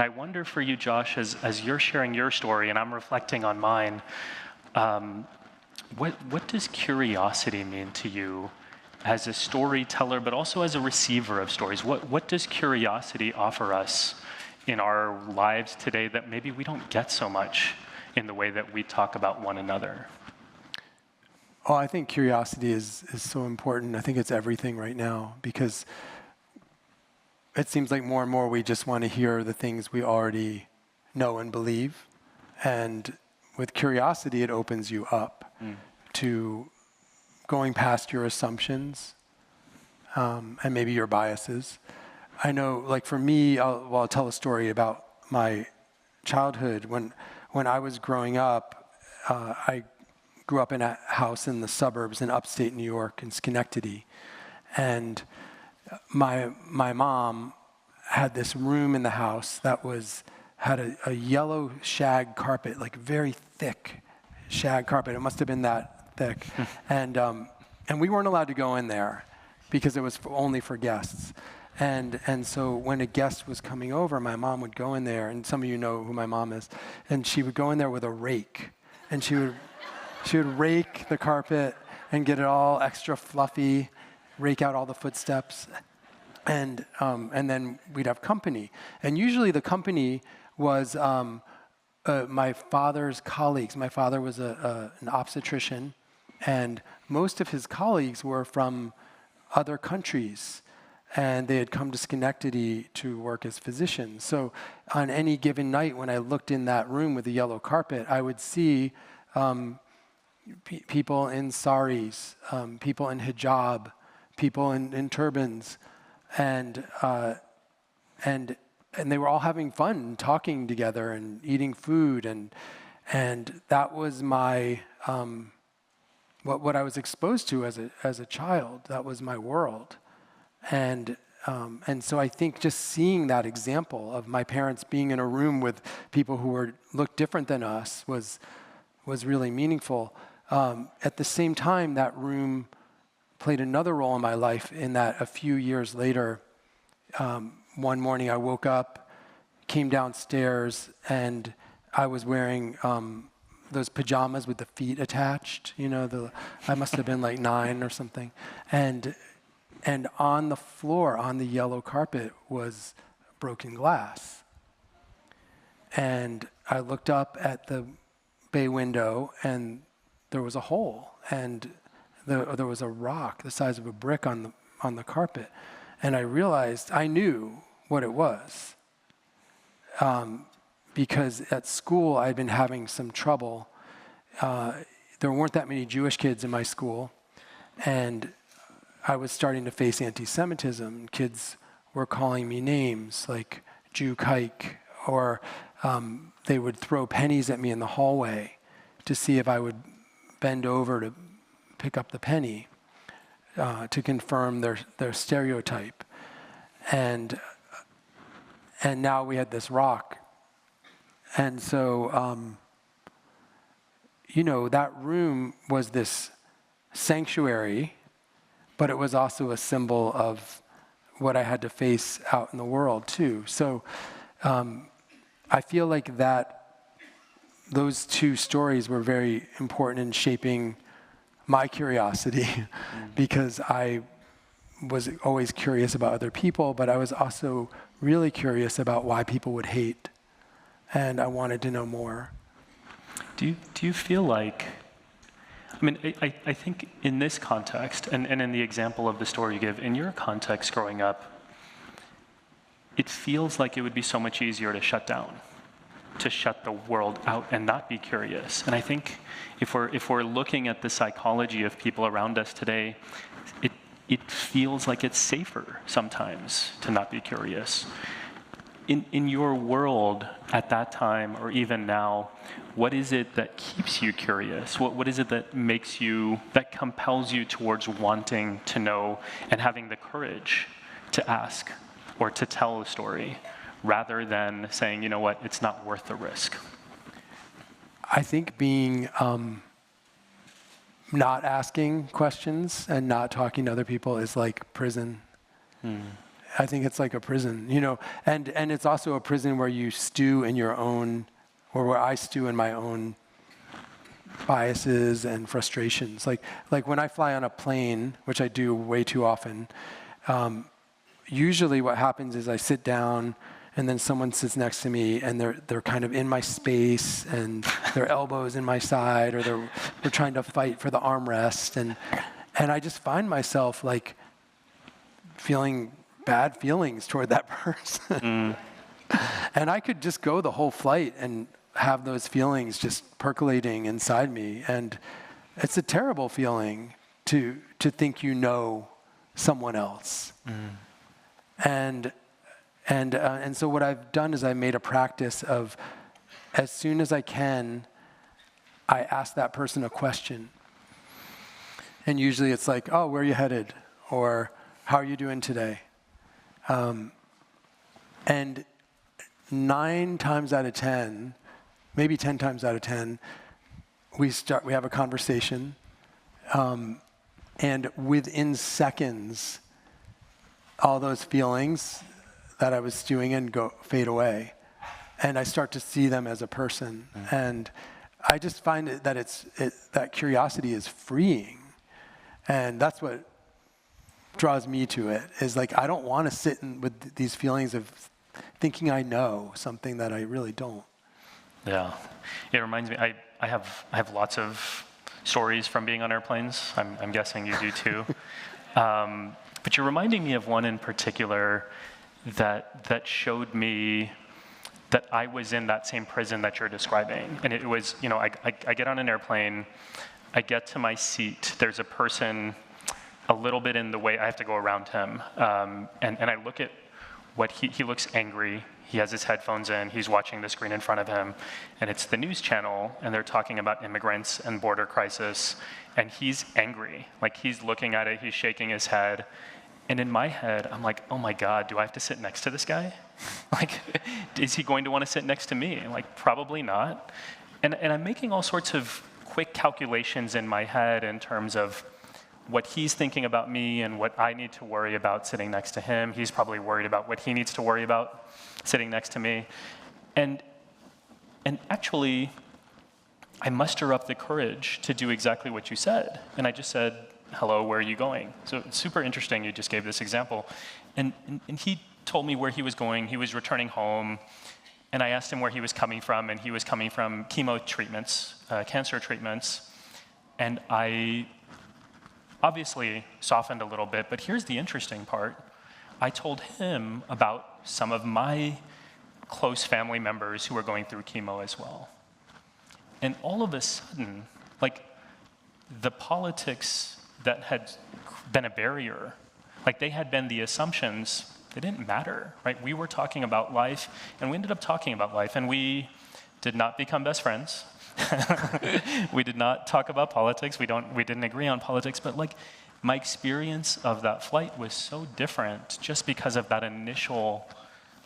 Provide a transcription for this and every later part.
And I wonder for you, Josh, as you're sharing your story and I'm reflecting on mine, what does curiosity mean to you as a storyteller, but also as a receiver of stories? What does curiosity offer us in our lives today that maybe we don't get so much in the way that we talk about one another? Oh, I think curiosity is so important. I think it's everything right now, because it seems like more and more we just want to hear the things we already know and believe. And with curiosity, it opens you up to going past your assumptions and maybe your biases. I know, like for me, I'll tell a story about my childhood. When I was growing up, I grew up in a house in the suburbs in upstate New York, in Schenectady. And my mom had this room in the house that had a yellow shag carpet, like very thick shag carpet. It must have been that thick. And we weren't allowed to go in there because it was only for guests. And so when a guest was coming over, my mom would go in there, and some of you know who my mom is, and she would go in there with a rake, and she would rake the carpet and get it all extra fluffy, rake out all the footsteps, and then we'd have company. And usually the company was my father's colleagues. My father was an obstetrician, and most of his colleagues were from other countries, and they had come to Schenectady to work as physicians. So on any given night when I looked in that room with the yellow carpet, I would see people in saris, people in hijab, people in turbans, and they were all having fun, talking together and eating food, and that was my what I was exposed to as a child. That was my world, and so I think just seeing that example of my parents being in a room with people who looked different than us was really meaningful. At the same time, that room played another role in my life in that a few years later, one morning I woke up, came downstairs, and I was wearing those pajamas with the feet attached. You know, I must have been like 9 or something. And on the floor, on the yellow carpet, was broken glass. And I looked up at the bay window, and there was a hole, and there was a rock the size of a brick on the carpet. And I realized, I knew what it was, because at school I'd been having some trouble. There weren't that many Jewish kids in my school, and I was starting to face anti-Semitism. Kids were calling me names like Jew kike, or they would throw pennies at me in the hallway to see if I would bend over to pick up the penny, to confirm their stereotype. And now we had this rock. And so, that room was this sanctuary, but it was also a symbol of what I had to face out in the world too. So I feel like those two stories were very important in shaping my curiosity, because I was always curious about other people, but I was also really curious about why people would hate, and I wanted to know more. Do you feel like, I mean, I think in this context, and in the example of the story you give, in your context growing up, it feels like it would be so much easier to shut down, to shut the world out and not be curious. And I think if we're looking at the psychology of people around us today, it feels like it's safer sometimes to not be curious. In your world at that time, or even now, what is it that keeps you curious? What is it that that compels you towards wanting to know and having the courage to ask or to tell a story, rather than saying, you know what, it's not worth the risk? I think being not asking questions and not talking to other people is like prison. I think it's like a prison, and it's also a prison where you stew in your own, or where I stew in my own biases and frustrations. Like when I fly on a plane, which I do way too often, usually what happens is I sit down and then someone sits next to me and they're kind of in my space and their elbows in my side, or they're trying to fight for the armrest, and I just find myself like feeling bad feelings toward that person. And I could just go the whole flight and have those feelings just percolating inside me, and it's a terrible feeling to think someone else. And so what I've done is I made a practice of, as soon as I can, I ask that person a question. And usually it's like, oh, where are you headed? Or how are you doing today? And 9 times out of 10, maybe 10 times out of 10, we have a conversation, and within seconds, all those feelings that I was stewing in fade away, and I start to see them as a person. And I just find that that curiosity is freeing, and that's what draws me to it. Is like, I don't want to sit with these feelings of thinking I know something that I really don't. Yeah, it reminds me. I have lots of stories from being on airplanes. I'm guessing you do too. But you're reminding me of one in particular that showed me that I was in that same prison that you're describing. And it was, I get on an airplane, I get to my seat, there's a person a little bit in the way, I have to go around him. And I look at what he looks angry. He has his headphones in, he's watching the screen in front of him, and it's the news channel, and they're talking about immigrants and border crisis, and he's angry. Like, he's looking at it, he's shaking his head, and in my head, I'm like, oh my God, do I have to sit next to this guy? Like, is he going to want to sit next to me? Like, probably not. And I'm making all sorts of quick calculations in my head in terms of what he's thinking about me and what I need to worry about sitting next to him. He's probably worried about what he needs to worry about sitting next to me. And actually, I muster up the courage to do exactly what you said. And I just said, hello, where are you going? So it's super interesting you just gave this example. And he told me where he was going. He was returning home. And I asked him where he was coming from, and he was coming from chemo treatments, cancer treatments. And I obviously softened a little bit, but here's the interesting part. I told him about some of my close family members who were going through chemo as well. And all of a sudden, like, the politics that had been a barrier, like they had been the assumptions, they didn't matter, right? We were talking about life, and we ended up talking about life, and we did not become best friends. We did not talk about politics. We didn't agree on politics, but like, my experience of that flight was so different just because of that initial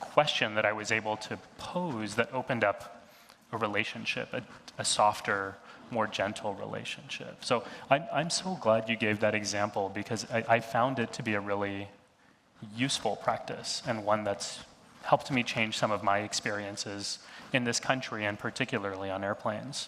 question that I was able to pose that opened up a relationship, a softer, more gentle relationship. So I'm so glad you gave that example, because I found it to be a really useful practice, and one that's helped me change some of my experiences in this country, and particularly on airplanes.